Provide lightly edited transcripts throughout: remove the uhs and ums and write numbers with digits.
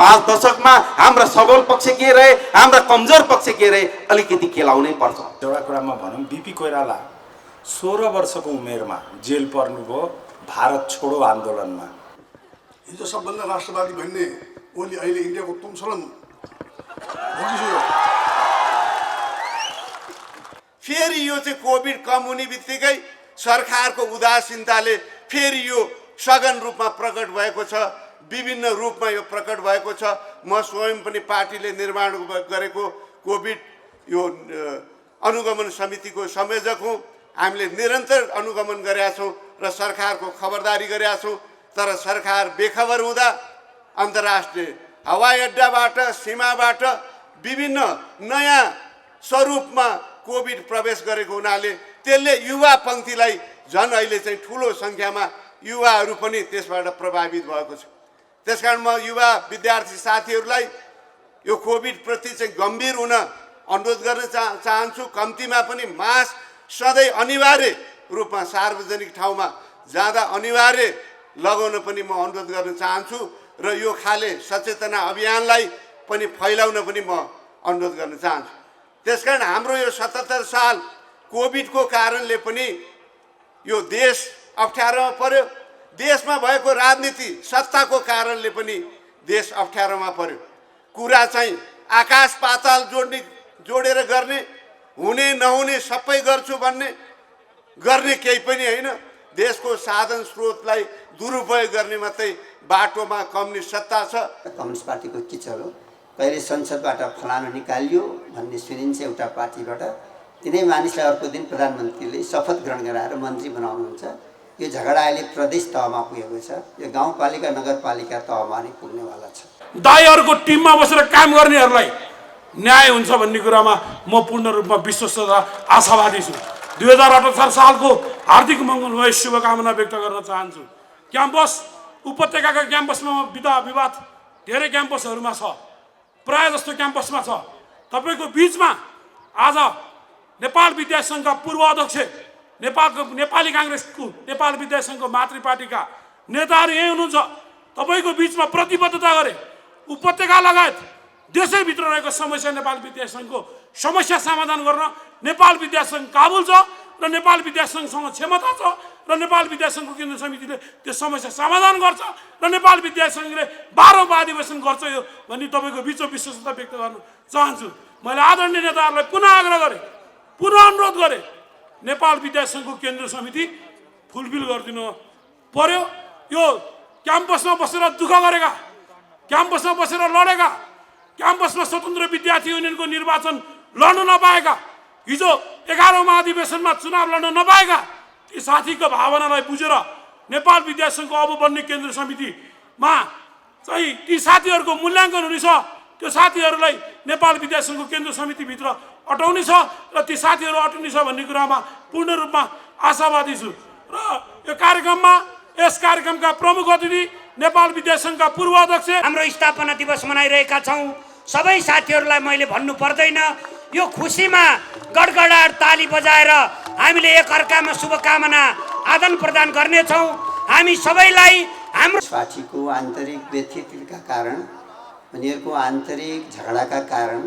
5 दशकमा हाम्रा सबल पक्ष के रहे, हाम्रा कमजोर पक्ष के रहे, अलिकति केलाउनै पर्छ। एउटा कुरामा भनौँ, बिपी कोइराला 16 वर्षको उमेरमा जेल पर्नुभयो भारत छोडो आन्दोलनमा। हिजो सबभन्दा राष्ट्रवादी भन्ने ओली अहिले इन्डियाको तुमसलन भोगिसक्यो। फेरि यो चाहिँ कोभिड कम हुने बित्तिकै सरकारको उदासीनताले फेरि यो सघन रूपमा प्रकट भएको छ, विभिन्न रूपमा यो प्रकट भएको छ। म स्वयं पनि पार्टीले निर्माण गरेको कोभिड यो अनुगमन समितिको संयोजक हुँ। हामीले निरन्तर अनुगमन गरेका छौँ र सरकारको खबरदारी गरेका छौँ। तर सरकार बेखबर हुँदा अन्तर्राष्ट्रिय हवाई अड्डाबाट, सीमाबाट विभिन्न नयाँ स्वरूपमा कोभिड प्रवेश गरेको हुनाले त्यसले युवा पङ्क्तिलाई झन् अहिले चाहिँ ठुलो सङ्ख्यामा युवाहरू पनि त्यसबाट प्रभावित भएको छ। त्यसकारण म युवा विद्यार्थी साथीहरूलाई यो कोभिडप्रति चाहिँ गम्भीर हुन अनुरोध गर्न चाहन्छु। कम्तीमा पनि मास्क सधैँ अनिवार्य रूपमा सार्वजनिक ठाउँमा जाँदा अनिवार्य लगाउन पनि म अनुरोध गर्न चाहन्छु र यो खाले सचेतना अभियानलाई पनि फैलाउन पनि म अनुरोध गर्न चाहन्छु। त्यसकारण हाम्रो यो 77 साल कोभिडको कारणले पनि यो देश अप्ठ्यारोमा पर्यो। देशमा भएको राजनीति सत्ताको कारणले पनि देश अप्ठ्यारोमा पर्यो। कुरा चाहिँ आकाश पाताल जोडेर गर्ने, हुने नहुने सबै गर्छु भन्ने गर्ने केही पनि होइन। देशको साधन स्रोतलाई दुरुपयोग गर्ने मात्रै बाटोमा कम्युनिस्ट सत्ता छ। कम्युनिस्ट पार्टीको किचल हो। कहिले संसदबाट फलानु निकालियो भन्ने सुनिन्छ एउटा पार्टीबाट, तिनै मानिसलाई अर्को दिन प्रधानमन्त्रीले शपथ ग्रहण गराएर मन्त्री बनाउनुहुन्छ। यो झगडा अहिले प्रदेश तहमा पुगेको छ, यो गाउँपालिका नगरपालिका तहमा नै पुग्नेवाला छ। दाइहरूको टिममा बसेर काम गर्नेहरूलाई न्याय हुन्छ भन्ने कुरामा म पूर्ण रूपमा विश्वास र आशावादी छु। 2078 सालको हार्दिक मङ्गलमय शुभकामना व्यक्त गर्न चाहन्छु। क्याम्पस, उपत्यकाका क्याम्पसमा विवाद धेरै क्याम्पसहरूमा छ, प्राय जस्तो क्याम्पसमा छ। तपाईँको बिचमा आज नेपाल विद्या सङ्घका पूर्व अध्यक्ष, नेपाली काङ्ग्रेसको नेपाल विद्या सङ्घको मातृ पार्टीका नेताहरू यही हुनुहुन्छ। तपाईँको बिचमा प्रतिबद्धता गरे उपत्यका लगायत देशैभित्र रहेको समस्या नेपाल विद्या सङ्घको समस्या समाधान गर्न नेपाल विद्या सङ्घ काबुल छ र नेपाल विद्या सङ्घसँग क्षमता छ र नेपाल विद्या सङ्घको केन्द्र समितिले त्यो समस्या समाधान गर्छ र नेपाल विद्या सङ्घले 12औं अधिवेशन गर्छ यो भन्ने तपाईँको बिचमा विश्वासता व्यक्त गर्न चाहन्छु। मैले आदरणीय नेताहरूलाई पुनः आग्रह गरेँ, पुनः अनुरोध गरेँ, नेपाल विद्या सङ्घको केन्द्र समिति फुलफिल गरिदिनु पर्यो। यो क्याम्पसमा बसेर दुःख गरेका, क्याम्पसमा बसेर लडेका, क्याम्पसमा स्वतन्त्र विद्यार्थी युनियनको निर्वाचन लड्न नपाएका, हिजो 11औं महाधिवेशनमा चुनाव लड्न नपाएका ती साथीको भावनालाई बुझेर नेपाल विद्या सङ्घको अब बन्ने केन्द्र समितिमा चाहिँ ती साथीहरूको मूल्याङ्कन हुनेछ। त्यो साथीहरूलाई नेपाल विद्या सङ्घको केन्द्र समितिभित्र अटाउने छ र ती साथीहरू अटाउने छ भन्ने कुरामा पूर्ण रूपमा आशावादी छु। र यो कार्यक्रममा, यस कार्यक्रमका प्रमुख अतिथि नेपाल विद्या सङ्घका पूर्व अध्यक्ष, हाम्रो स्थापना दिवस मनाइरहेका छौँ। सबै साथीहरूलाई मैले भन्नु पर्दैन, यो खुसीमा गडगडाट ताली बजाएर हामीले एकअर्कामा शुभकामना आदान प्रदान गर्नेछौँ। हामी सबैलाई हाम्रो पार्टीको आन्तरिक व्यथितिका कारण, उनीहरूको आन्तरिक झगडाका कारण,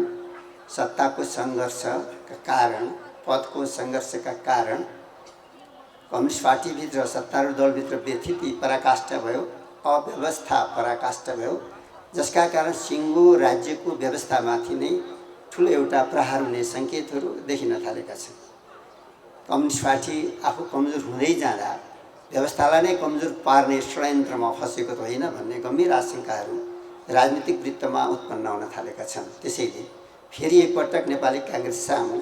सत्ताको सङ्घर्षका कारण, पदको सङ्घर्षका कारण कम्युनिस्ट पार्टीभित्र, सत्तारूढ दलभित्र व्यथिति पराकाष्ठा भयो, अव्यवस्था पराकाष्ठा भयो, जसका कारण सिङ्गो राज्यको व्यवस्थामाथि नै ठुलो एउटा प्रहार हुने सङ्केतहरू देखिन थालेका छन्। कम्युनिस्ट पार्टी आफू कमजोर हुँदै जाँदा व्यवस्थालाई नै कमजोर पार्ने षड्यन्त्रमा फँसेको त होइन भन्ने गम्भीर आशंकाहरू राजनीतिक वृत्तमा उत्पन्न हुन थालेका छन्। त्यसैले फेरि एकपटक नेपाली काङ्ग्रेस सामु,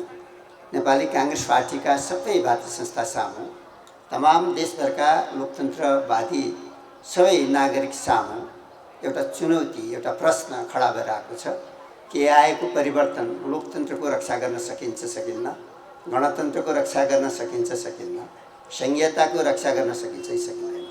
नेपाली काङ्ग्रेस पार्टीका सबै भातृ संस्था सामु, तमाम देशभरका लोकतन्त्रवादी सबै नागरिक सामु एउटा चुनौती, एउटा प्रश्न खडा भएर आएको छ कि आएको परिवर्तन लोकतन्त्रको रक्षा गर्न सकिन्छ सकिन्न, गणतन्त्रको रक्षा गर्न सकिन्छ सकिन्न, संघीयताको रक्षा गर्न सकिन्छ सकिँदैन।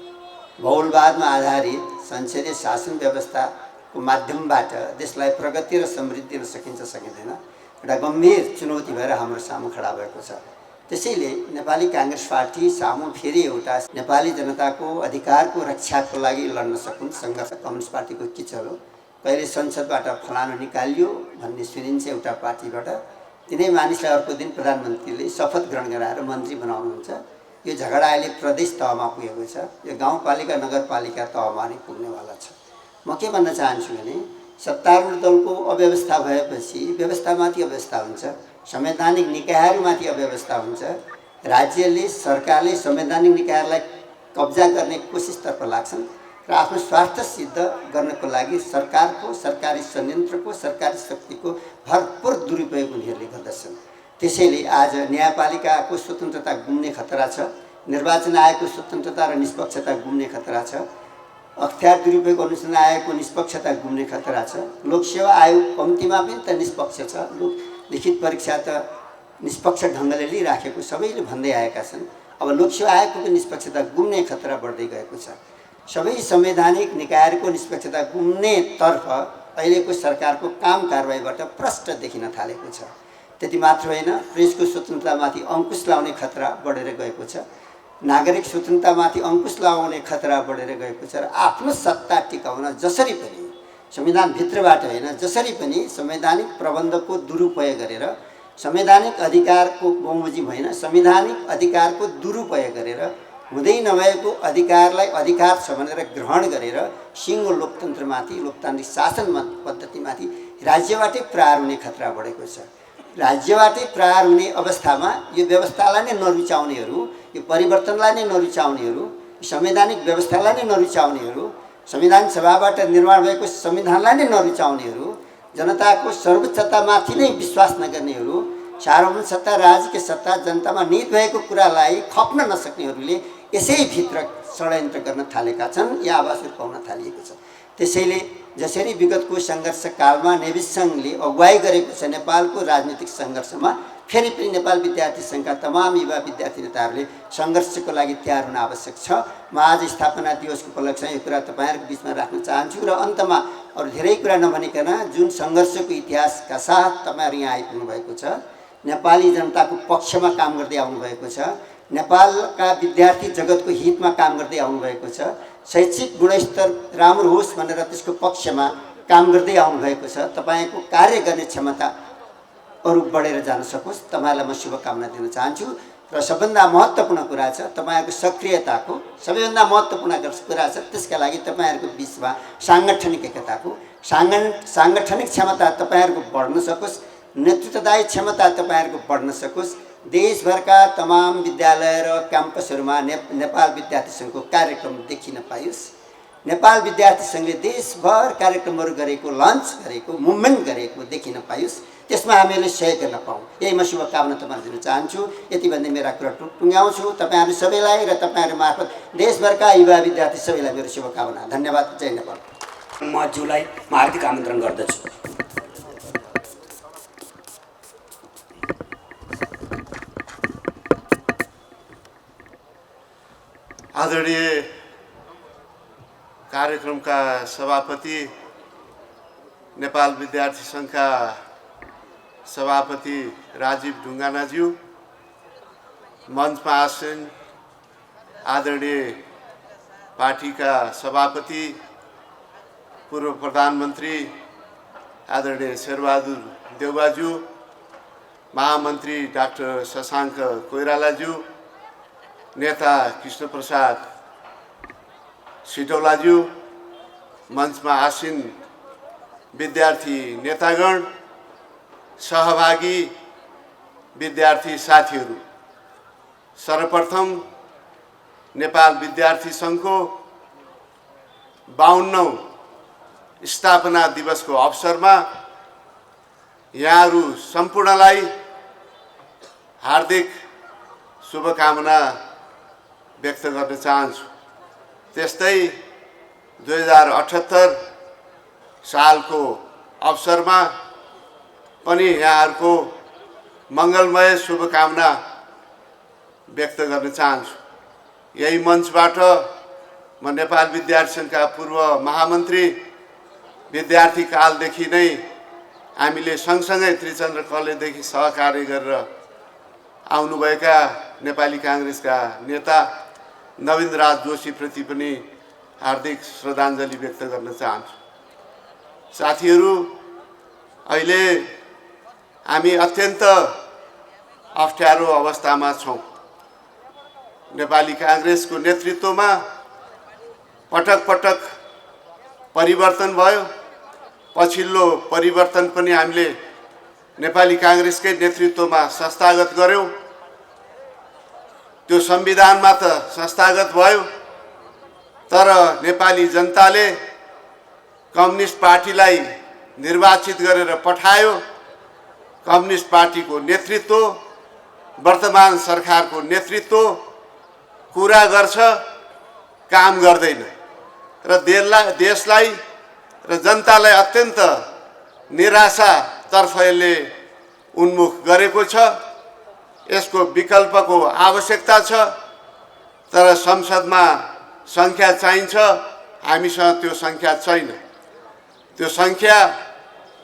बहुलवादमा आधारित संसदीय शासन व्यवस्थाको माध्यमबाट देशलाई प्रगति र समृद्धि दिन सकिन्छ सकिँदैन, एउटा गम्भीर चुनौती भएर हाम्रो सामु खडा भएको छ। त्यसैले नेपाली काङ्ग्रेस पार्टी सामु फेरि एउटा नेपाली जनताको अधिकारको रक्षाको लागि लड्न सकुन् सङ्घर्ष कम्युनिस्ट पार्टीको किचल हो। कहिले संसदबाट फलानु निकालियो भन्ने सुनिन्छ एउटा पार्टीबाट, तिनै मानिसलाई अर्को दिन प्रधानमन्त्रीले शपथ ग्रहण गराएर मन्त्री बनाउनुहुन्छ। यो झगडा अहिले प्रदेश तहमा पुगेको छ, यो गाउँपालिका नगरपालिका तहमा नै पुग्नेवाला छ। म के भन्न चाहन्छु भने सत्तारूढ दलको अव्यवस्था भएपछि व्यवस्थामाथि अव्यवस्था हुन्छ, संवैधानिक निकायहरूमाथि अव्यवस्था हुन्छ। राज्यले सरकारले संवैधानिक निकायहरूलाई कब्जा गर्ने कोसिसतर्फ लाग्छन् र आफ्नो स्वार्थ सिद्ध गर्नको लागि सरकारको, सरकारी संयन्त्रको, सरकारी शक्तिको भरपुर दुरुपयोग उनीहरूले गर्दछन्। त्यसैले आज न्यायपालिकाको स्वतन्त्रता गुम्ने खतरा छ, निर्वाचन आयोगको स्वतन्त्रता र निष्पक्षता गुम्ने खतरा छ, अख्तियार दुरुपयोग अनुसन्धान आयोगको निष्पक्षता गुम्ने खतरा छ, लोकसेवा आयोग कम्तीमा पनि त निष्पक्ष छ, लिखित परीक्षा त निष्पक्ष ढङ्गले लिइराखेको सबैले भन्दै आएका छन्। अब लोकसेवा आयोगको निष्पक्षता गुम्ने खतरा बढ्दै गएको छ। सबै संवैधानिक निकायहरूको निष्पक्षता गुम्नेतर्फ अहिलेको सरकारको काम कारबाहीबाट प्रष्ट देखिन थालेको छ। त्यति मात्र होइन, प्रेसको स्वतन्त्रतामाथि अङ्कुश लाउने खतरा बढेर गएको छ, नागरिक स्वतन्त्रतामाथि अङ्कुश लगाउने खतरा बढेर गएको छ र आफ्नो सत्ता टिकाउन जसरी पनि संविधानभित्रबाट होइन, जसरी पनि संवैधानिक प्रबन्धको दुरुपयोग गरेर, संवैधानिक अधिकारको बमोजिम होइन, संवैधानिक अधिकारको दुरुपयोग गरेर हुँदै नभएको अधिकारलाई अधिकार छ भनेर ग्रहण गरेर सिङ्गो लोकतन्त्रमाथि, लोकतान्त्रिक शासन पद्धतिमाथि राज्यबाटै प्रहार हुने खतरा बढेको छ। राज्यबाटै प्रहार हुने अवस्थामा यो व्यवस्थालाई नै नरुचाउनेहरू, यो परिवर्तनलाई नै नरुचाउनेहरू, संवैधानिक व्यवस्थालाई नै नरुचाउनेहरू, संविधान सभाबाट निर्माण भएको संविधानलाई नै नरुचाउनेहरू, जनताको सर्वोच्चतामाथि नै विश्वास नगर्नेहरू, सार्वभौम सत्ता, राजकीय सत्ता, जनतामा निहित भएको कुरालाई खप्न नसक्नेहरूले यसैभित्र षड्यन्त्र गर्न थालेका छन्, या आवासहरू पाउन थालिएको छ। त्यसैले जसरी विगतको सङ्घर्षकालमा नेविस सङ्घले अगुवाई गरेको छ नेपालको राजनीतिक सङ्घर्षमा, फेरि पनि नेपाल विद्यार्थी सङ्घका तमाम युवा विद्यार्थी नेताहरूले सङ्घर्षको लागि तयार हुन आवश्यक छ। म आज स्थापना दिवसको उपलक्ष्यमा यो कुरा तपाईँहरूको बिचमा राख्न चाहन्छु र अन्तमा अरू धेरै कुरा नभनिकन जुन सङ्घर्षको इतिहासका साथ तपाईँहरू यहाँ आइपुग्नु भएको छ, नेपाली जनताको पक्षमा काम गर्दै आउनुभएको छ, नेपालका विद्यार्थी जगतको हितमा काम गर्दै आउनुभएको छ, शैक्षिक गुणस्तर राम्रो होस् भनेर त्यसको पक्षमा काम गर्दै आउनुभएको छ। तपाईँको कार्य गर्ने क्षमता अरू बढेर जान सकोस्, तपाईँहरूलाई म शुभकामना दिन चाहन्छु। र सबभन्दा महत्त्वपूर्ण कुरा छ तपाईँहरूको सक्रियताको, सबैभन्दा महत्त्वपूर्ण कुरा छ त्यसका लागि तपाईँहरूको बिचमा साङ्गठनिक एकताको, साङ्गठनिक क्षमता तपाईँहरूको बढ्न सकोस्, नेतृत्वदायी क्षमता तपाईँहरूको बढ्न सकोस्। देशभरका तमाम विद्यालय र क्याम्पसहरूमा नेपाल विद्यार्थी सङ्घको कार्यक्रम देखिन पाइयोस्। नेपाल विद्यार्थी सङ्घले देशभर कार्यक्रमहरू गरेको, लन्च गरेको, मुभमेन्ट गरेको देखिन पाइयोस्। त्यसमा हामीले सहयोग गर्न पाऊँ, यही म शुभकामना तपाईँहरू दिन चाहन्छु। यति भन्दै मेरा कुरा टुङ्ग्याउँछु। तपाईँहरू सबैलाई र तपाईँहरू मार्फत देशभरका युवा विद्यार्थी सबैलाई मेरो शुभकामना। धन्यवाद। जय नेपाल। म ज्यूलाई म हार्दिक आमन्त्रण गर्दछु। आदरणीय कार्यक्रमका सभापति, नेपाल विद्यार्थी सङ्घका सभापति राजीव ढुङ्गानाज्यू, मञ्चमा आसीन आदरणीय पार्टीका सभापति, पूर्व प्रधानमन्त्री आदरणीय शेरबहादुर देउवाज्यू, महामन्त्री डाक्टर शशाङ्क कोइरालाज्यू, नेता कृष्णप्रसाद सिटौलाज्यू, मञ्चमा आसीन विद्यार्थी नेतागण, सहभागी विद्यार्थी साथीहरू, सर्वप्रथम नेपाल विद्यार्थी सङ्घको 52औं स्थापना दिवसको अवसरमा यहाँहरू सम्पूर्णलाई हार्दिक शुभकामना व्यक्त गर्न चाहन्छु। त्यस्तै 2078 सालको अवसरमा पनि यहाँहरूको मङ्गलमय शुभकामना व्यक्त गर्न चाहन्छु। यही मञ्चबाट म नेपाल विद्यार्थी सङ्घका पूर्व महामन्त्री, विद्यार्थी कालदेखि नै हामीले सँगसँगै त्रिचन्द्र कलेजदेखि सहकार्य गरेर आउनुभएका नेपाली काङ्ग्रेसका नेता नवीन राज जोशीप्रति पनि हार्दिक श्रद्धाञ्जली व्यक्त गर्न चाहन्छु। साथीहरू, अहिले हामी अत्यन्त अप्ठ्यारो अवस्थामा छौँ। नेपाली काङ्ग्रेसको नेतृत्वमा पटक पटक परिवर्तन भयो। पछिल्लो परिवर्तन पनि हामीले नेपाली काङ्ग्रेसकै नेतृत्वमा संस्थागत गर्यौँ। त्यो संविधानमा त संस्थागत भयो, तर नेपाली जनताले कम्युनिस्ट पार्टीलाई निर्वाचित गरेर पठायो। कम्युनिस्ट पार्टीको नेतृत्व, वर्तमान सरकारको नेतृत्व कुरा गर्छ, काम गर्दैन र देशलाई र जनतालाई अत्यन्त निराशातर्फ यसले उन्मुख गरेको छ। यसको विकल्पको आवश्यकता छ, तर संसदमा सङ्ख्या चाहिन्छ। हामीसँग त्यो सङ्ख्या छैन। त्यो सङ्ख्या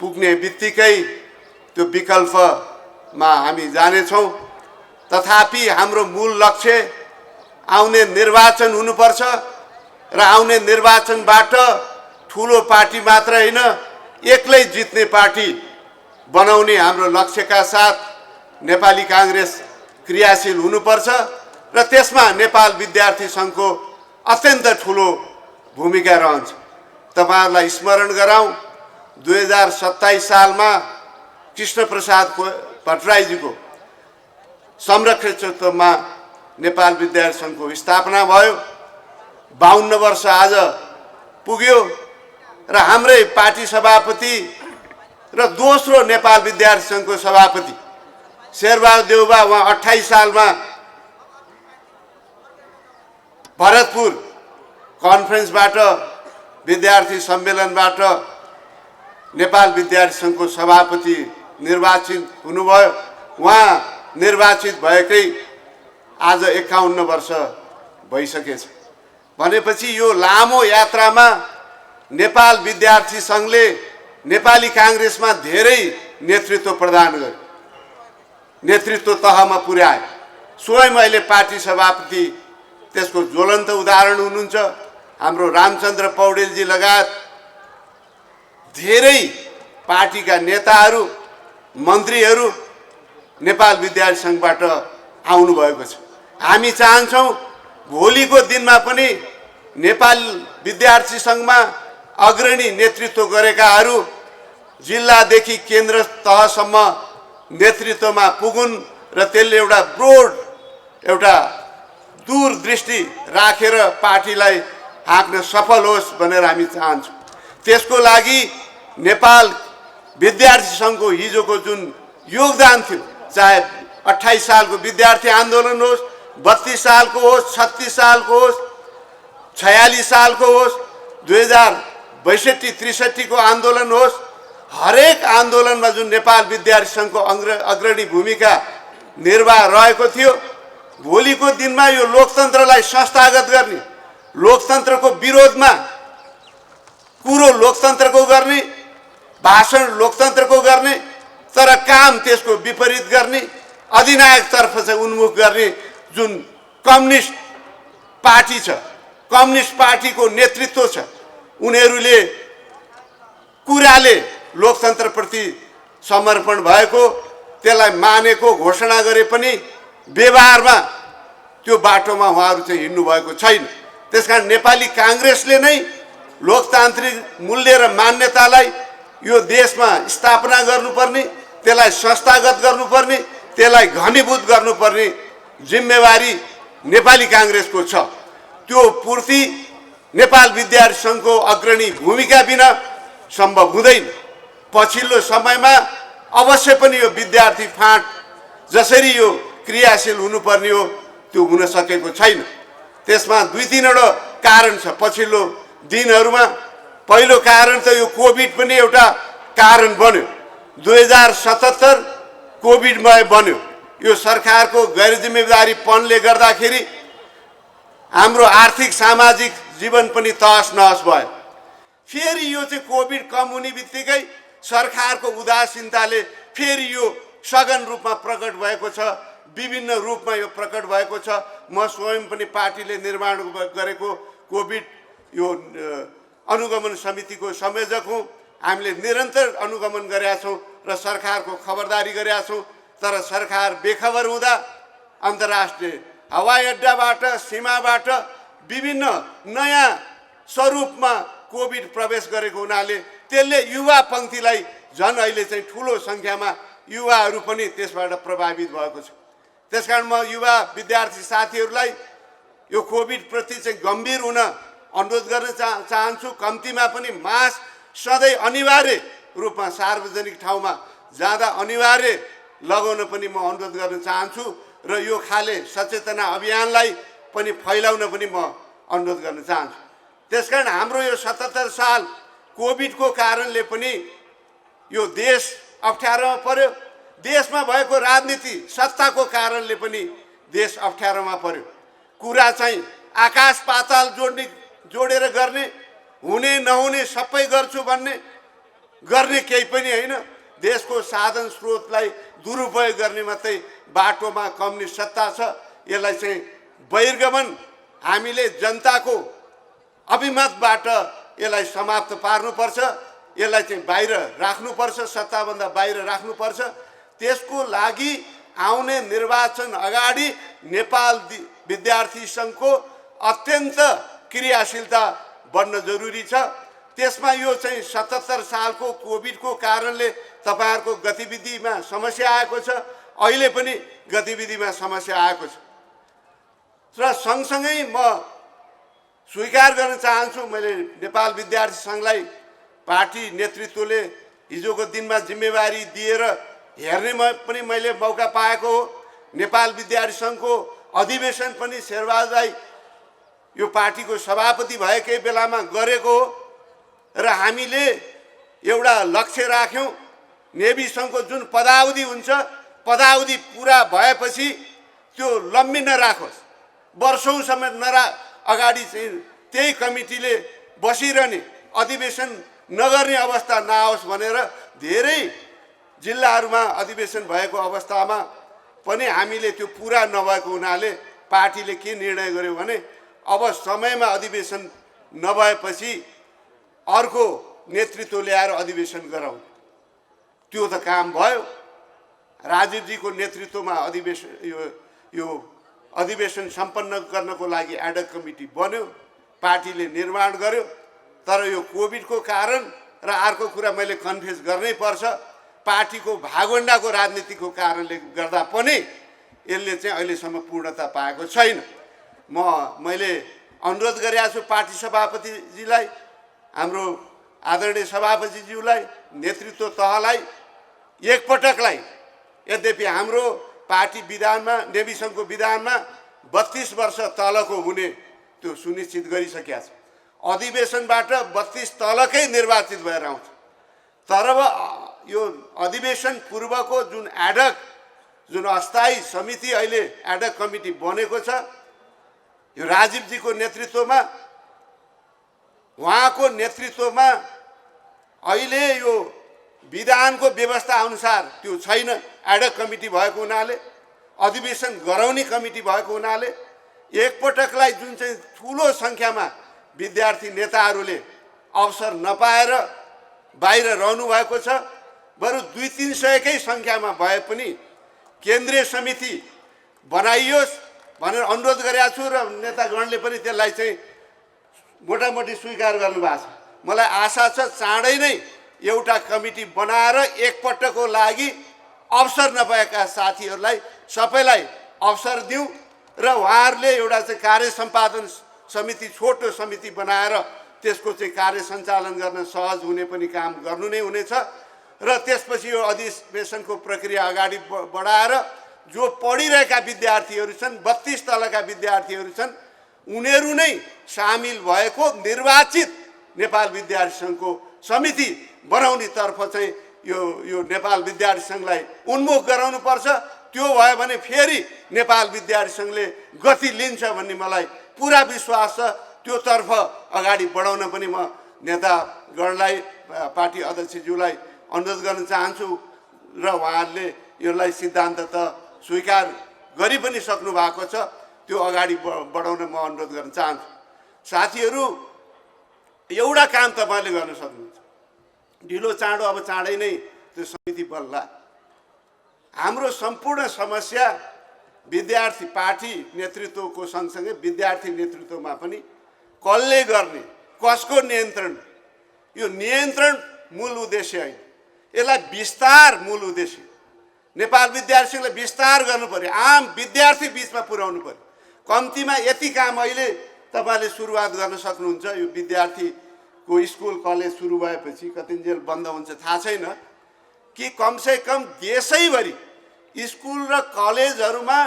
पुग्ने बित्तिकै त्यो विकल्पमा हामी जानेछौँ। तथापि हाम्रो मूल लक्ष्य आउने निर्वाचन हुनुपर्छ र आउने निर्वाचनबाट ठुलो पार्टी मात्र होइन, एक्लै जित्ने पार्टी बनाउने हाम्रो लक्ष्यका साथ नेपाली काङ्ग्रेस क्रियाशील हुनुपर्छ र त्यसमा नेपाल विद्यार्थी सङ्घको अत्यन्त ठुलो भूमिका रहन्छ। तपाईँहरूलाई स्मरण गराउँ, 2027 सालमा कृष्णप्रसाद भट्टराईजीको संरक्षकत्वमा नेपाल विद्यार्थी सङ्घको स्थापना भयो। 52 वर्ष आज पुग्यो र हाम्रै पार्टी सभापति र दोस्रो नेपाल विद्यार्थी सङ्घको सभापति शेरबहादुर देउबा, उहाँ 28 सालमा भरतपुर कन्फरेन्सबाट, विद्यार्थी सम्मेलनबाट नेपाल विद्यार्थी सङ्घको सभापति निर्वाचित हुनुभयो। उहाँ निर्वाचित भएकै आज 51 वर्ष भइसकेछ। भनेपछि यो लामो यात्रामा नेपाल विद्यार्थी सङ्घले नेपाली काङ्ग्रेसमा धेरै नेतृत्व प्रदान गर्यो, नेतृत्व तहमा पुर्यायो। स्वयं अहिले पार्टी सभापति त्यसको ज्वलन्त उदाहरण हुनुहुन्छ। हाम्रो रामचन्द्र पौडेलजी लगायत धेरै पार्टीका नेताहरू, मन्त्रीहरू नेपाल विद्यार्थी सङ्घबाट आउनुभएको छ। हामी चाहन्छौँ भोलिको दिनमा पनि नेपाल विद्यार्थी सङ्घमा अग्रणी नेतृत्व गरेकाहरू जिल्लादेखि केन्द्र तहसम्म नेतृत्वमा पुगुन् र त्यसले एउटा ब्रोड, एउटा दूरदृष्टि राखेर पार्टीलाई हाँक्न सफल होस् भनेर हामी चाहन्छौँ। त्यसको लागि नेपाल विद्यार्थी सङ्घको हिजोको जुन योगदान थियो, चाहे 28 सालको विद्यार्थी आन्दोलन होस्, 32 सालको होस्, 36 सालको होस्, 46 सालको होस्, 2062-63 को आन्दोलन होस्, हरेक आन्दोलनमा जुन नेपाल विद्यार्थी सङ्घको अग्रणी भूमिका निर्वाह रहेको थियो, भोलिको दिनमा यो लोकतन्त्रलाई संस्थागत गर्ने, लोकतन्त्रको विरोधमा कुरो लोकतन्त्रको गर्ने, भाषण लोकतन्त्रको गर्ने, तर काम त्यसको विपरीत गर्ने, अधिनायकतर्फ चाहिँ उन्मुख गर्ने जुन कम्युनिस्ट पार्टी छ, कम्युनिस्ट पार्टीको नेतृत्व छ, उनीहरूले कुराले लोकतन्त्रप्रति समर्पण भएको, त्यसलाई मानेको घोषणा गरे पनि व्यवहारमा त्यो बाटोमा उहाँहरू चाहिँ हिँड्नु भएको छैन। त्यसकारण नेपाली काङ्ग्रेसले नै लोकतान्त्रिक मूल्य र मान्यतालाई यो देशमा स्थापना गर्नुपर्ने, त्यसलाई संस्थागत गर्नुपर्ने, त्यसलाई घनीभूत गर्नुपर्ने जिम्मेवारी नेपाली काङ्ग्रेसको छ। त्यो पूर्ति नेपाल विद्यार्थी सङ्घको अग्रणी भूमिका बिना सम्भव हुँदैन। पछिल्लो समयमा अवश्य पनि यो विद्यार्थी फाँट जसरी यो क्रियाशील हुनुपर्ने हो त्यो हुन सकेको छैन। त्यसमा 2-3वटा कारण छ पछिल्लो दिनहरूमा। पहिलो कारण त यो कोभिड पनि एउटा कारण बन्यो। 2077 कोभिडमय बन्यो। यो सरकारको गैर जिम्मेवारीपनले गर्दाखेरि हाम्रो आर्थिक सामाजिक जीवन पनि तहस नहस भयो। फेरि यो चाहिँ कोभिड कम हुने बित्तिकै सरकारको उदासीनताले फेरि यो सघन रूपमा प्रकट भएको छ, विभिन्न रूपमा यो प्रकट भएको छ। म स्वयं पनि पार्टीले निर्माण गरेको कोभिड यो अनुगमन समितिको संयोजक हुँ। हामीले निरन्तर अनुगमन गरेका छौँ र सरकारको खबरदारी गरेका छौँ। तर सरकार बेखबर हुँदा अन्तर्राष्ट्रिय हवाई अड्डाबाट सीमाबाट विभिन्न नयाँ स्वरूपमा कोभिड प्रवेश गरेको हुनाले त्यसले युवा पङ्क्तिलाई झन् अहिले चाहिँ ठुलो सङ्ख्यामा युवाहरू पनि त्यसबाट प्रभावित भएको छ। त्यसकारण म युवा विद्यार्थी साथीहरूलाई यो कोभिडप्रति चाहिँ गम्भीर हुन अनुरोध गर्न चाहन्छु। कम्तीमा पनि मास्क सधैँ अनिवार्य रूपमा सार्वजनिक ठाउँमा जाँदा अनिवार्य लगाउन पनि म अनुरोध गर्न चाहन्छु र यो खाले सचेतना अभियानलाई पनि फैलाउन पनि म अनुरोध गर्न चाहन्छु। त्यसकारण हाम्रो यो 77 साल कोभिडको कारणले पनि यो देश अप्ठ्यारोमा पर्यो। देशमा भएको राजनीति सत्ताको कारणले पनि देश अप्ठ्यारोमा पर्यो। कुरा चाहिँ आकाश पाताल जोडेर गर्ने, हुने नहुने सबै गर्छु भन्ने गर्ने केही पनि होइन। देशको साधन स्रोतलाई दुरुपयोग गर्ने मात्रै बाटोमा कम्युनिस्ट सत्ता छ। यसलाई चाहिँ बहिर्गमन हामीले जनताको अभिमतबाट यसलाई समाप्त पार्नुपर्छ। यसलाई चाहिँ बाहिर राख्नुपर्छ, सत्ताभन्दा बाहिर राख्नुपर्छ। त्यसको लागि आउने निर्वाचन अगाडि नेपाल विद्यार्थी सङ्घको अत्यन्त क्रियाशीलता बढ्न जरुरी छ। त्यसमा यो चाहिँ 77 सालको कोभिडको कारणले तपाईँहरूको गतिविधिमा समस्या आएको छ, अहिले पनि गतिविधिमा समस्या आएको छ। र सँगसँगै म स्वीकार गर्न चाहन्छु, मैले नेपाल विद्यार्थी सङ्घलाई पार्टी नेतृत्वले हिजोको दिनमा जिम्मेवारी दिएर हेर्ने पनि मैले मौका पाएको हो। नेपाल विद्यार्थी सङ्घको अधिवेशन पनि शेरबहादुर यो पार्टीको सभापति भएकै बेलामा गरेको हो र हामीले एउटा लक्ष्य राख्यौँ, नेभी सङ्घको जुन पदावधि हुन्छ, पदावधि पुरा भएपछि त्यो लम्बी नराखोस्, वर्षौँसम्म अगाडि चाहिँ त्यही कमिटीले बसिरहने, अधिवेशन नगर्ने अवस्था नआओस् भनेर धेरै जिल्लाहरूमा अधिवेशन भएको अवस्थामा पनि हामीले त्यो पुरा नभएको हुनाले पार्टीले के निर्णय गर्यो भने अब समयमा अधिवेशन नभएपछि अर्को नेतृत्व ल्याएर अधिवेशन गराउँ। त्यो त काम भयो। राजीवजीको नेतृत्वमा यो अधिवेशन सम्पन्न गर्नको लागि एडक कमिटी बन्यो, पार्टीले निर्माण गर्यो। तर यो कोभिडको कारण र अर्को कुरा मैले कन्फेस गर्नै पर्छ, पार्टीको भागवण्डाको राजनीतिको कारणले गर्दा पनि यसले चाहिँ अहिलेसम्म पूर्णता पाएको छैन। मैले अनुरोध गरेको छु पार्टी सभापतिजीलाई, हाम्रो आदरणीय सभापतिज्यूलाई, नेतृत्व तहलाई एकपटकलाई, यद्यपि हाम्रो पार्टी विधानमा, नेभी सङ्घको विधानमा 32 वर्ष तलको हुने त्यो सुनिश्चित गरिसकेका छ। अधिवेशनबाट 32 तलकै निर्वाचित भएर आउँछ। तर यो अधिवेशन पूर्वको जुन एडक, जुन अस्थायी समिति अहिले एडक कमिटी बनेको छ, यो राजीवजीको नेतृत्वमा, उहाँको नेतृत्वमा अहिले यो विधानको व्यवस्था अनुसार त्यो छैन। एडक कमिटी भएको हुनाले, अधिवेशन गराउने कमिटी भएको हुनाले एकपटकलाई जुन चाहिँ ठुलो सङ्ख्यामा विद्यार्थी नेताहरूले अवसर नपाएर बाहिर रहनु भएको छ, बरु 200-300 कै सङ्ख्यामा भए पनि केन्द्रीय समिति बनाइयोस् भनेर अनुरोध गरेका छु र नेतागणले पनि त्यसलाई चाहिँ मोटामोटी स्वीकार गर्नुभएको छ। मलाई आशा छ चाँडै नै एउटा कमिटी बनाएर एकपटकको लागि अवसर नपाएका साथीहरूलाई सबैलाई अवसर दिउँ र उहाँहरूले एउटा चाहिँ कार्य सम्पादन समिति, छोटो समिति बनाएर त्यसको चाहिँ कार्य सञ्चालन गर्न सहज हुने पनि काम गर्नु नै हुनेछ। र त्यसपछि यो अधिवेशनको प्रक्रिया अगाडि बढाएर जो पढिरहेका विद्यार्थीहरू छन्, 32 तलका विद्यार्थीहरू छन्, उनीहरू नै सामेल भएको निर्वाचित नेपाल विद्यार्थी सङ्घको समिति बनाउनेतर्फ चाहिँ यो नेपाल विद्यार्थी सङ्घलाई उन्मुख गराउनुपर्छ। त्यो भयो भने फेरि नेपाल विद्यार्थी सङ्घले गति लिन्छ भन्ने मलाई पुरा विश्वास छ। त्योतर्फ अगाडि बढाउन पनि म नेतागणलाई, पार्टी अध्यक्षज्यूलाई अनुरोध गर्न चाहन्छु र उहाँहरूले यसलाई सिद्धान्त त स्वीकार गरि पनि सक्नु भएको छ। त्यो अगाडि बढाउन म अनुरोध गर्न चाहन्छु। साथीहरू, एउटा काम तपाईँले गर्न सक्नुहुन्छ। ढिलो चाँडो अब चाँडै नै त्यो समिति बन्ला। हाम्रो सम्पूर्ण समस्या विद्यार्थी पार्टी नेतृत्वको सँगसँगै विद्यार्थी नेतृत्वमा पनि कसले गर्ने, कसको नियन्त्रण, यो नियन्त्रण मूल उद्देश्य होइन, यसलाई विस्तार मूल उद्देश्य। नेपाल विद्यार्थी सङ्घलाई विस्तार गर्नु पर्यो, आम विद्यार्थी बिचमा पुर्याउनु पर्यो। कम्तीमा यति काम अहिले तपाईँले सुरुवात गर्न सक्नुहुन्छ। यो विद्यार्थीको स्कुल कलेज सुरु भएपछि कतिन्जेल बन्द हुन्छ थाहा छैन कि कमसेकम देशैभरि स्कुल र कलेजहरूमा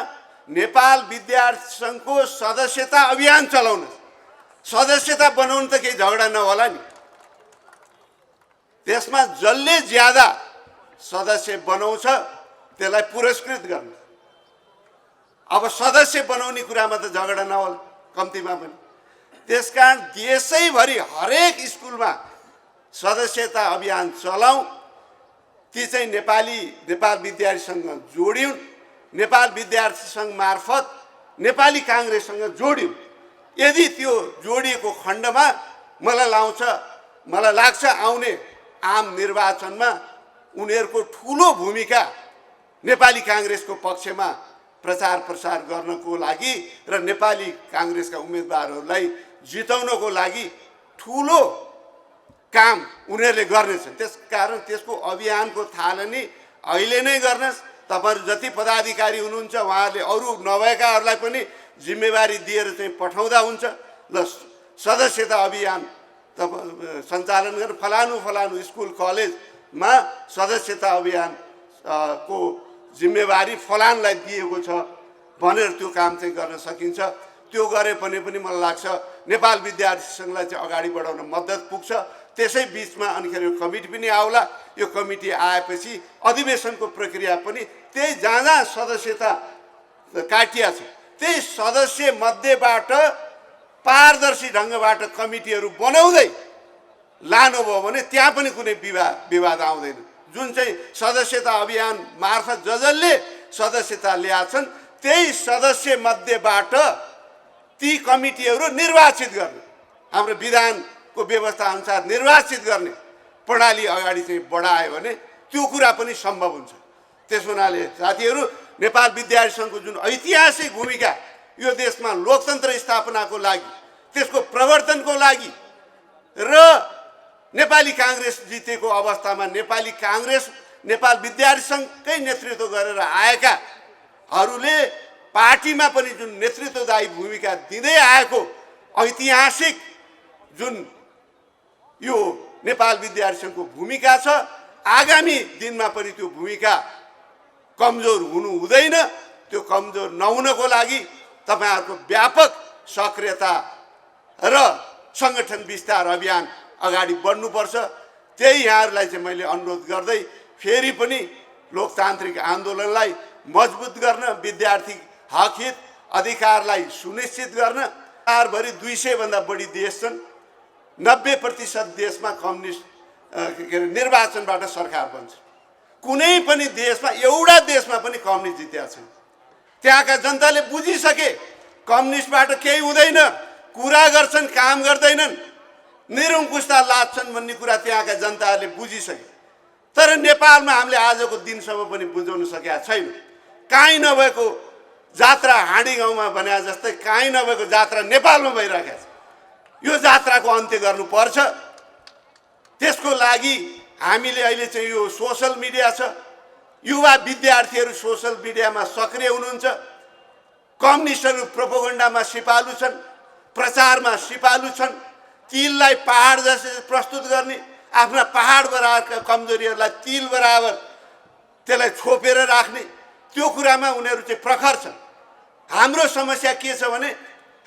नेपाल विद्यार्थी सङ्घको सदस्यता अभियान चलाउनु। सदस्यता बनाउनु त केही झगडा नहोला नि, त्यसमा जसले ज्यादा सदस्य बनाउँछ त्यसलाई पुरस्कृत गर्नु। अब सदस्य बनाउने कुरामा त झगडा नहोला कम्तीमा पनि। त्यसकारण देशैभरि हरेक स्कुलमा सदस्यता अभियान चलाउँ। ती चाहिँ नेपाल विद्यार्थी सङ्घ जोड्यौँ, नेपाल विद्यार्थी सङ्घ मार्फत नेपाली काङ्ग्रेससँग जोड्यौँ। यदि त्यो जोडिएको खण्डमा मलाई लाग्छ आउने आम निर्वाचनमा उनीहरूको ठुलो भूमिका नेपाली काङ्ग्रेसको पक्षमा प्रचार प्रसार गर्नको लागि र नेपाली काङ्ग्रेसका उम्मेदवारहरूलाई जिताउनको लागि ठुलो काम उनीहरूले गर्नेछन्। त्यसकारण त्यसको अभियानको थालनी अहिले नै गर्नुहोस्। तपाईँहरू जति पदाधिकारी हुनुहुन्छ उहाँहरूले अरू नभएकाहरूलाई पनि जिम्मेवारी दिएर चाहिँ पठाउँदा हुन्छ। ल सदस्यता अभियान सञ्चालन गरेर फलानु स्कुल कलेजमा सदस्यता अभियान को जिम्मेवारी फलानलाई दिएको छ भनेर त्यो काम चाहिँ गर्न सकिन्छ। त्यो गरे पनि मलाई लाग्छ नेपाल विद्यार्थी सङ्घलाई चाहिँ अगाडि बढाउन मद्दत पुग्छ। त्यसै बिचमा अनिखेरि यो कमिटी पनि आउला। यो कमिटी आएपछि अधिवेशनको प्रक्रिया पनि त्यही जहाँ सदस्यता काटिया छ त्यही सदस्य मध्येबाट पारदर्शी ढङ्गबाट कमिटीहरू बनाउँदै लानुभयो भने त्यहाँ पनि कुनै विवाद आउँदैन। जुन चाहिँ सदस्यता अभियान मार्फत जसले सदस्यता ल्याछन् त्यही सदस्य मध्येबाट ती कमिटीहरू निर्वाचित गर्ने, हाम्रो विधानको व्यवस्था अनुसार निर्वाचित गर्ने प्रणाली अगाडि चाहिँ बढायो भने त्यो कुरा पनि सम्भव हुन्छ। त्यस हुनाले साथीहरू, नेपाल विद्यार्थी सङ्घको जुन ऐतिहासिक भूमिका यो देशमा लोकतन्त्र स्थापनाको लागि, त्यसको प्रवर्तनको लागि र नेपाली काङ्ग्रेस जितेको अवस्थामा नेपाली काङ्ग्रेस नेपाल विद्यार्थी सङ्घकै नेतृत्व गरेर आएकाहरूले पार्टीमा पनि जुन नेतृत्वदायी भूमिका दिँदै आएको ऐतिहासिक जुन यो नेपाल विद्यार्थी सङ्घको भूमिका छ, आगामी दिनमा पनि त्यो भूमिका कमजोर हुनु हुँदैन। त्यो कमजोर नहुनको लागि तपाईँहरूको व्यापक सक्रियता र सङ्गठन विस्तार अभियान अगाडि बढ्नुपर्छ। त्यही यहाँहरूलाई चाहिँ मैले अनुरोध गर्दै फेरि पनि लोकतान्त्रिक आन्दोलनलाई मजबुत गर्न, विद्यार्थी हक हित अधिकारलाई सुनिश्चित गर्न। संसारभरि 200 भन्दा बढी देश छन्। 90% देशमा कम्युनिस्ट निर्वाचनबाट सरकार बन्छ। कुनै पनि देशमा एउटा देशमा पनि कम्युनिस्ट जितेका छैन। त्यहाँका जनताले बुझिसके कम्युनिस्टबाट केही हुँदैन, कुरा गर्छन् काम गर्दैनन्, निरङ्कुशता लाच्छन् भन्ने कुरा त्यहाँका जनताहरूले बुझिसके। तर नेपालमा हामीले आजको दिनसम्म पनि बुझाउन सकेका छैन। काहीँ नभएको जात्रा हाँडी गाउँमा भने जस्तै काहीँ नभएको जात्रा नेपालमा भइरहेको छ। यो जात्राको अन्त्य गर्नुपर्छ। त्यसको लागि हामीले अहिले चाहिँ यो सोसल मिडिया छ, युवा विद्यार्थीहरू सोसल मिडियामा सक्रिय हुनुहुन्छ। कम्युनिस्टहरू प्रोपोगन्डामा सिपालु छन्, प्रचारमा सिपालु छन्। तिललाई पहाड जसरी प्रस्तुत गर्ने, आफ्ना पहाड बराबरका कमजोरीहरूलाई तिल बराबर त्यसलाई छोपेर राख्ने, त्यो कुरामा उनीहरू चाहिँ प्रखर छन्। हाम्रो समस्या के छ भने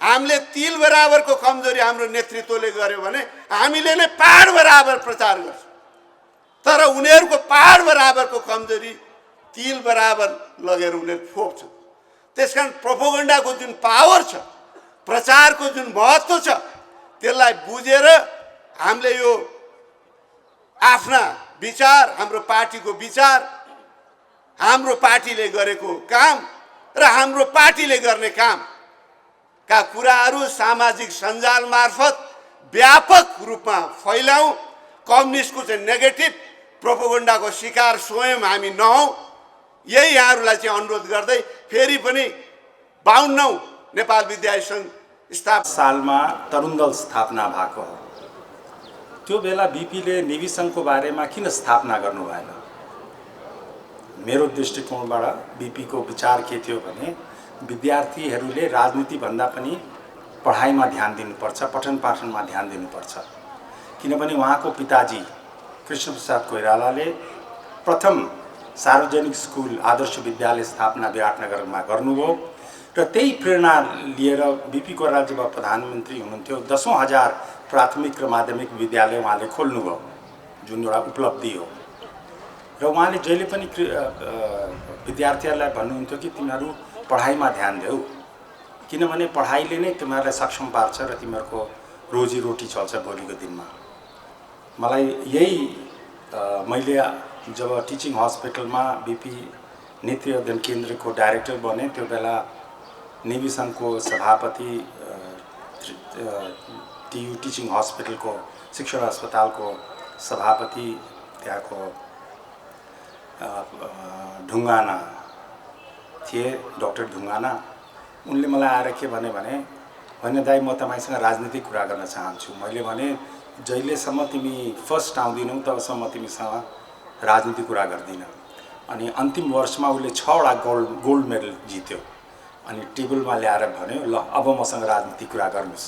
हामीले तिल बराबरको कमजोरी हाम्रो नेतृत्वले गर्यो भने हामीले नै पहाड बराबर प्रचार गर्छौँ। तर उनीहरूको पहाड बराबरको कमजोरी तिल बराबर लगेर उनीहरू छोप्छन्। त्यसकारण प्रोपोगन्डाको जुन पावर छ, प्रचारको जुन महत्त्व छ, त्यसलाई बुझेर हामीले यो आफ्ना विचार, हाम्रो पार्टीको विचार, हाम्रो पार्टीले गरेको काम र हाम्रो पार्टीले गर्ने कामका कुराहरू सामाजिक सञ्जाल मार्फत व्यापक रूपमा फैलाउँ। कम्युनिस्टको चाहिँ नेगेटिभ प्रोपोगन्डाको शिकार स्वयं हामी नहौँ, यही यहाँहरूलाई चाहिँ अनुरोध गर्दै फेरि पनि 52औं नेपाल विद्यार्थी सङ्घ सालमा तरुण दल स्थापना भएको हो। त्यो बेला बिपीले नेभी सङ्घको बारेमा किन स्थापना गर्नु भएन? मेरो दृष्टिकोणबाट बिपीको विचार के थियो भने विद्यार्थीहरूले राजनीतिभन्दा पनि पढाइमा ध्यान दिनुपर्छ, पठन पाठनमा ध्यान दिनुपर्छ। किनभने उहाँको पिताजी कृष्णप्रसाद कोइरालाले प्रथम सार्वजनिक स्कुल आदर्श विद्यालय स्थापना विराटनगरमा गर्नुभयो र त्यही प्रेरणा लिएर बिपी कोइराला जब प्रधानमन्त्री हुनुहुन्थ्यो 10,000 प्राथमिक र माध्यमिक विद्यालय उहाँले खोल्नुभयो, जुन एउटा उपलब्धि हो। र उहाँले जहिले पनि विद्यार्थीहरूलाई भन्नुहुन्थ्यो कि तिमीहरू पढाइमा ध्यान देऊ, किनभने पढाइले नै तिमीहरूलाई सक्षम पार्छ र तिमीहरूको रोजीरोटी चल्छ भोलिको दिनमा। मलाई यही मैले जब टिचिङ हस्पिटलमा बिपी नेत्री अध्ययन केन्द्रको डाइरेक्टर बने, त्यो बेला नेभी सङ्घको सभापति, टियु टिचिङ हस्पिटलको शिक्षण अस्पतालको सभापति त्यहाँको ढुङ्गाना थिए, डाक्टर ढुङ्गाना। उनले मलाई आएर के भने होइन दाइ, म तपाईँसँग राजनीतिक कुरा गर्न चाहन्छु। मैले भने जहिलेसम्म तिमी फर्स्ट आउँदिनौ तबसम्म तिमीसँग राजनीतिक कुरा गर्दिनँ। अनि अन्तिम वर्षमा उसले 6वटा गोल्ड मेडल जित्यो। अनि टेबलमा ल्याएर भन्यो, ल अब मसँग राजनीतिक कुरा गर्नुहोस्।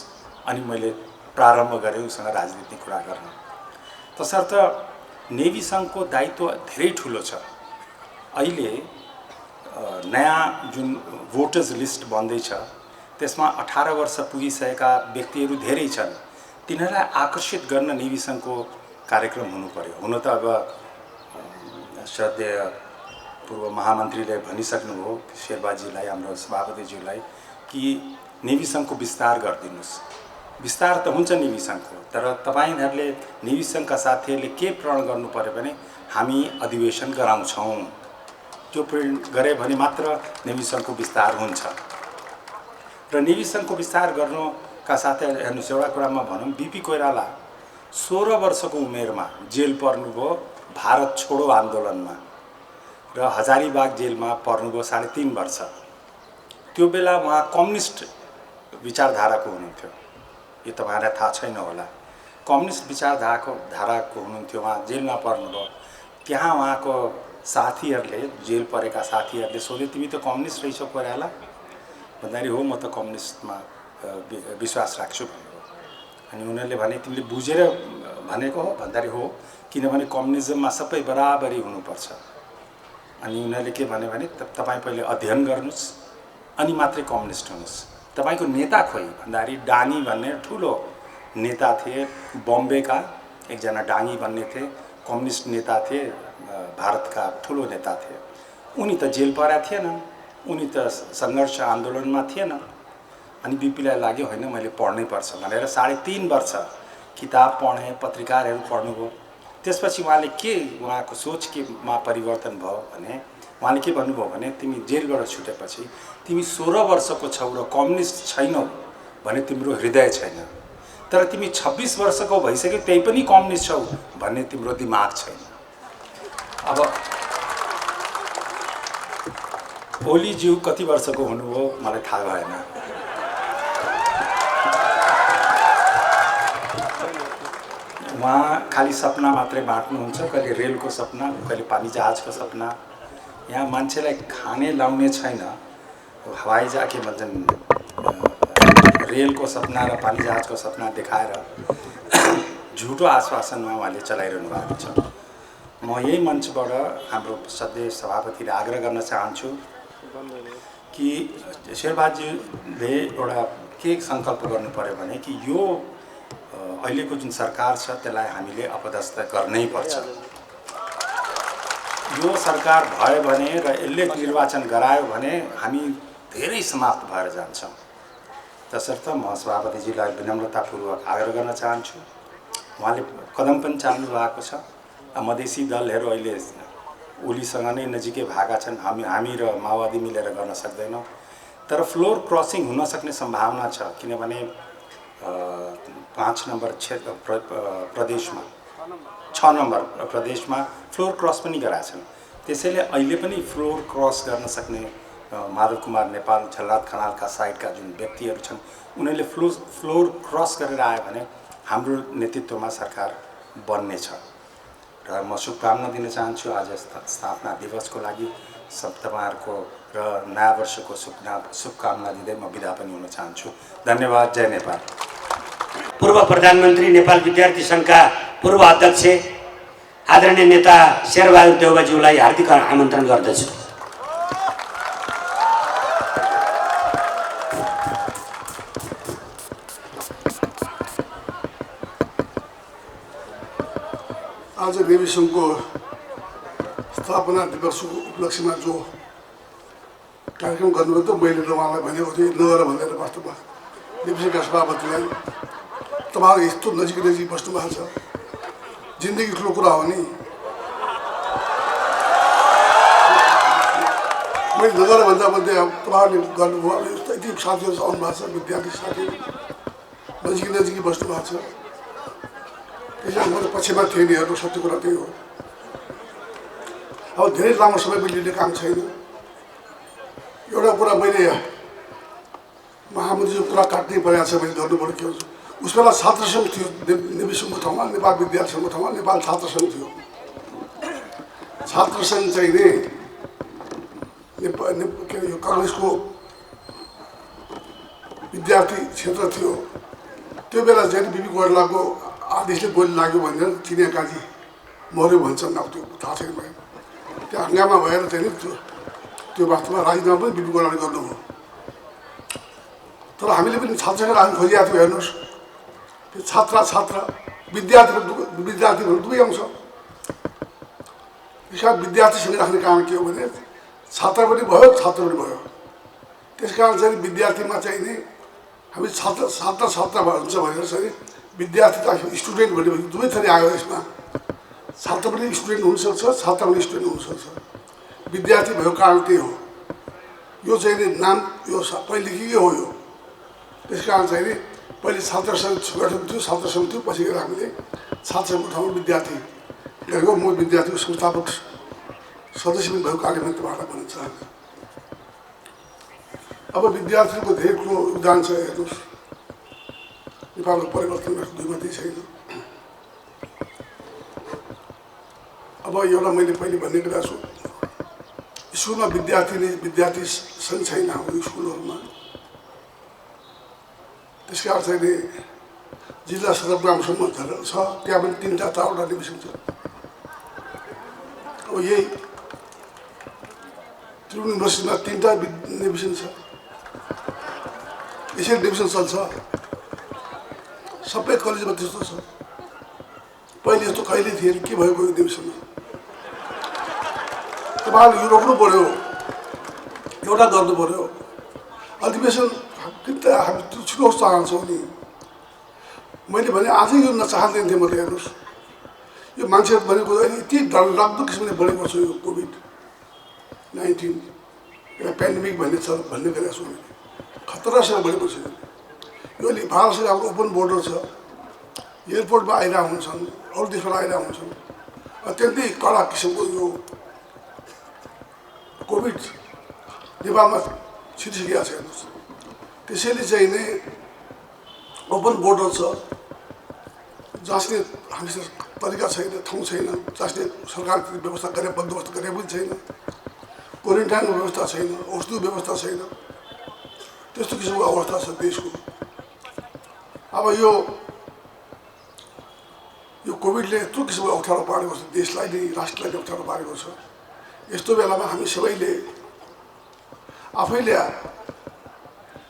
अनि मैले प्रारम्भ गरेँ उसँग राजनीतिक कुरा गर्न। तसर्थ नेभी सङ्घको दायित्व धेरै ठुलो छ। अहिले नयाँ जुन भोटर्स लिस्ट बन्दैछ त्यसमा 18 वर्ष पुगिसकेका व्यक्तिहरू धेरै छन्। तिनीहरूलाई आकर्षित गर्न नेभी सङ्घको कार्यक्रम हुनु पर्यो। हुन त अब श्रद्धेय पूर्व महामन्त्रीले भनिसक्नुभयो शेरबाजीलाई, हाम्रो सभापतिज्यूलाई, कि नेभी सङ्घको विस्तार गरिदिनुहोस्। विस्तार त हुन्छ नेभी सङ्घको, तर तपाईँहरूले नेभी सङ्घका साथीहरूले के प्रण गर्नु पर्यो भने हामी अधिवेशन गराउँछौँ। त्यो प्रण गरे भने मात्र नेभी सङ्घको विस्तार हुन्छ। र नेभी सङ्घको विस्तार गर्नुका साथै हेर्नुहोस्, एउटा कुरामा भनौँ, बिपी कोइराला 16 वर्षको उमेरमा जेल पर्नुभयो भारत छोडो आन्दोलनमा, र हजारीबाग जेलमा पर्नुभयो 3.5 वर्ष। त्यो बेला उहाँ कम्युनिस्ट विचारधाराको हुनुहुन्थ्यो। यो तपाईँलाई थाहा छैन होला। कम्युनिस्ट विचारधाराको हुनुहुन्थ्यो, उहाँ जेलमा पर्नुभयो। त्यहाँ उहाँको साथीहरूले, जेल परेका साथीहरूले सोधे, तिमी त कम्युनिस्ट रहेछौ कोइराला? भन्दाखेरि हो, म त कम्युनिस्टमा विश्वास राख्छु भन्नुभयो। अनि उनीहरूले भने तिमीले बुझेर भनेको हो? भन्दाखेरि हो, किनभने कम्युनिजममा सबै बराबरी हुनुपर्छ। अनि उनीहरूले के भने तपाईँ पहिले अध्ययन गर्नुहोस् अनि मात्रै कम्युनिस्ट हुनुहोस्। तपाईँको नेता खोइ भन्दाखेरि डाङ्गी भन्ने ठुलो नेता थिए, बम्बेका एकजना डाङ्गी भन्ने थिए, कम्युनिस्ट नेता थिए, भारतका ठुलो नेता थिए। उनी त जेल परेका थिएन, उनी त सङ्घर्ष आन्दोलनमा थिएन। अनि बिपीलाई लाग्यो होइन मैले पढ्नै पर्छ भनेर 3.5 वर्ष किताब पढेँ, पत्रिकाहरू पढ्नुभयो। त्यसपछि उहाँको सोच केमा परिवर्तन भयो भने उहाँले के भन्नुभयो भने तिमी जेलबाट छुटेपछि तिमी 16 वर्षको छौ र कम्युनिस्ट छैनौ भने तिम्रो हृदय छैन, तर तिमी 26 वर्षको भइसक्यो त्यही पनि कम्युनिस्ट छौ भन्ने तिम्रो दिमाग छैन। अब ओलीज्यू कति वर्षको हुनुभयो मलाई थाहा भएन। उहाँ खालि सपना मात्रै बाँड्नुहुन्छ, कहिले रेलको सपना, कहिले पानी जहाजको सपना। यहाँ मान्छेलाई खाने लाउने छैन। हवाई जहाज के भन्छन्, रेलको सपना र पानी जहाजको सपना देखाएर झुटो आश्वासनमा उहाँले चलाइरहनु भएको छ। म यही मञ्चबाट हाम्रो सधैँ सभापतिले आग्रह गर्न चाहन्छु कि शेरबहादुरजीले एउटा के सङ्कल्प गर्नु पर्यो भने कि यो अहिलेको जुन सरकार छ त्यसलाई हामीले अपदस्थ गर्नै पर्छ। यो सरकार भयो भने र यसले निर्वाचन गरायो भने हामी धेरै समाप्त भएर जान्छौँ। तसर्थ म सभापतिजीलाई विनम्रतापूर्वक आग्रह गर्न चाहन्छु। उहाँले कदम पनि चाल्नु भएको छ। मधेसी दलहरू अहिले ओलीसँग नै नजिकै भएका छन्। हामी र माओवादी मिलेर गर्न सक्दैनौँ, तर फ्लोर क्रसिङ हुन सक्ने सम्भावना छ। किनभने 5 नम्बर प्रदेशमा 6 नम्बर प्रदेशमा फ्लोर क्रस पनि गराएका छन्। त्यसैले अहिले पनि फ्लोर क्रस गर्न सक्ने माधव कुमार नेपाल, झलराज खनालका साइडका जुन व्यक्तिहरू छन् उनीहरूले फ्लोर क्रस गरेर आयो भने हाम्रो नेतृत्वमा सरकार बन्नेछ र म शुभकामना दिन चाहन्छु आज स्थापना दिवसको लागि सब तपाईँहरूको र नयाँ वर्षको शुभकामना दिँदै म बिदा पनि हुन चाहन्छु। धन्यवाद। जय नेपाल। पूर्व प्रधानमन्त्री नेपाल विद्यार्थी सङ्घका पूर्व अध्यक्ष आदरणीय नेता शेरबहादुर देउवाज्यूलाई हार्दिक आमन्त्रण गर्दछु। आज नेभी सङ्घको स्थापना दिवसको उपलक्ष्यमा जो कार्यक्रम गर्नुभयो त मैले त उहाँलाई भनेको थिएँ नगर भनेर वास्तवमा नेभी सङ्घका सभापतिलाई तपाईँहरू यस्तो नजिक बस्नु भएको छ, जिन्दगी ठुलो कुरा हो नि। मैले नगर भन्दा मध्ये तपाईँहरूले गर्नुभयो अब यस्तो यति साथीहरू आउनु भएको छ, विद्यार्थी साथीहरू नजिक बस्नु भएको छ। त्यसैले मैले पछिमा थिएँ नि, हेर्नु सत्य कुरा त्यही हो। अब धेरै लामो समय पनि लिने काम छैन। एउटा कुरा मैले महामन्त्रीको कुरा काट्नै परेको छ, मैले गर्नुपर्ने के हुन्छ। उस बेला छात्र सङ्घ थियो नेभी सङ्घको ठाउँमा, नेपाल विद्यार्थी सङ्घको ठाउँमा नेपाल छात्र सङ्घ थियो। छात्र सङ्घ चाहिँ के अरे यो काङ्ग्रेसको विद्यार्थी क्षेत्र थियो। त्यो बेला चाहिँ बिपी कोइरालाको आदेशले गोली लाग्यो भनेर चिनिया काजी मऱ्यो भन्छन्। अब त्यो थाहा छैन भयो। त्यो हङ्गामा भएर चाहिँ नि त्यो वास्तवमा राजीनामा पनि बिपी कोइरालाले गर्नुभयो। तर हामीले पनि छात्रसँग राख्नु खोजिरहेको थियो। हेर्नुहोस्, त्यो छात्र विद्यार्थीहरू दुवै आउँछ। त्यस कारण विद्यार्थीसँग राख्ने काम के हो भने छात्र पनि भयो, छात्र पनि भयो। त्यस कारण चाहिँ विद्यार्थीमा चाहिँ नि हामी छात्र हुन्छ भनेर चाहिँ विद्यार्थी स्टुडेन्ट भनेपछि दुवै थरी आयो। यसमा छात्र पनि स्टुडेन्ट हुनसक्छ, छात्र पनि स्टुडेन्ट हुनसक्छ। विद्यार्थी भएको कारण त्यही हो। यो चाहिँ नि नाम यो पहिलेदेखि हो यो। त्यस कारण चाहिँ नि पहिले छात्र सङ्घ गठन थियो, छात्र सङ्घ थियो, पछि गएर हामीले छात्र सङ्घको ठाउँमा विद्यार्थी गरेको। म विद्यार्थीको संस्थापक सदस्य पनि भएको कारणले मैले तपाईँहरूलाई भन्न चाहन्छु। अब विद्यार्थीको धेरै ठुलो योगदान छ। हेर्नुहोस्, नेपालको परिवर्तन दुईमती छैन। अब एउटा मैले पहिले भन्ने कुरा छु, स्कुलमा विद्यार्थी सङ्घ छैन हाम्रो स्कुलहरूमा। त्यस कारण चाहिँ जिल्ला सदरमुकामसम्म छ, त्यहाँ पनि 3-4वटा डिभिजन छ। अब यही त्रिभुवन युनिभर्सिटीमा 3टा डिभिजन छ। यसरी डिभिजन चल्छ। सबै कलेजमा त्यस्तो छ। पहिले यस्तो कहिले थिएन। के भएको यो डिभिजनमा? तपाईँहरूले यो रोक्नु पऱ्यो, एउटा गर्नु पऱ्यो। अधिवेशन किन त हामी छिटो चाहन्छौँ नि। मैले भने आजै यो नचाहँदैन थिएँ म त। हेर्नुहोस्, यो मान्छेहरू भनेको यति डरलाग्दो किसिमले बढेको छ। यो कोभिड-19 एउटा पेन्डेमिक भन्ने छ भन्ने गरेको छु मैले। खतरासँग बढेको छ यो। अहिले भारतसँग हाम्रो ओपन बोर्डर छ। एयरपोर्टमा आइरहेको हुन्छन्, अरू देशबाट आइरहेको हुन्छन्। अत्यन्तै कडा किसिमको यो कोभिड नेपालमा छिरिसकेको छ। हेर्नुहोस्, त्यसैले चाहिँ नै ओपन बोर्डर छ। जाँच्ने हामीसँग तरिका छैन, ठाउँ छैन। जाँच्ने सरकारले व्यवस्था गरे, बन्दोबस्त गरे पनि छैन। क्वारेन्टाइनको व्यवस्था छैन, औषधिको व्यवस्था छैन। त्यस्तो किसिमको अवस्था छ देशको। अब यो कोभिडले यत्रो किसिमको अप्ठ्यारो पारेको छ, देशलाई नै राष्ट्रलाई नै अप्ठ्यारो पारेको छ। यस्तो बेलामा हामी सबैले आफैले